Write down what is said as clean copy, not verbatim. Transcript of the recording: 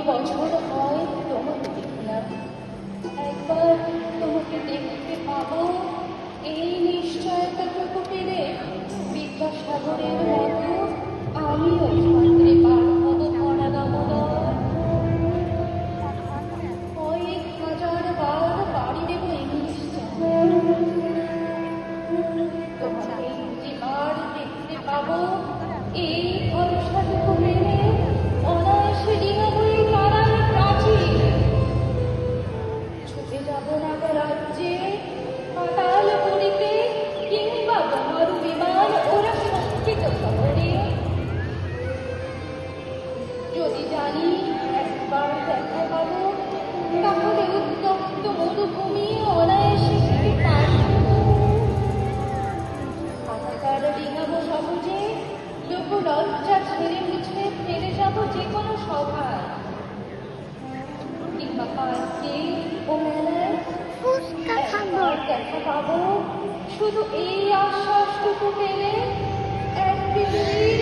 বছর হয় তোমাকে দেখিলাম, একবার তোমাকে দেখতে পাবো এই নিশ্চয়তাটুকু পেলে বিদ্যাসাগরের মতো আমিও সাঁতরে পার হব ভরা দামোদর। কয়েক হাজার বার পাড়ি দেব এই নিশ্চয়, তোমাকে যেবার দেখতে পাবো এই ভরসাটুকু পেলে অনায়াসে ডিঙাবো এই পাড়ার প্রাচীর। ছুটে যাব নাগা রাজ্যে পাতাল পুরীতে কিংবা তোমার বিমান ওরা সংস্কৃত শহরে। যদি জানি একবার দেখা পাবো তাহলে উত্তপ্ত মরুভূমি অনায়াসে সেটি পার হাহাকার ডিঙাবো সহজে, লোক লজ্জা ছেড়ে মুছে ফেলে যাবো যে কোনো সভায় কিংবা পার্কে ও মেলায়। একবার দেখা পাবো শুধু এই আশ্বাসটুকু পেলে এক পৃথিবীর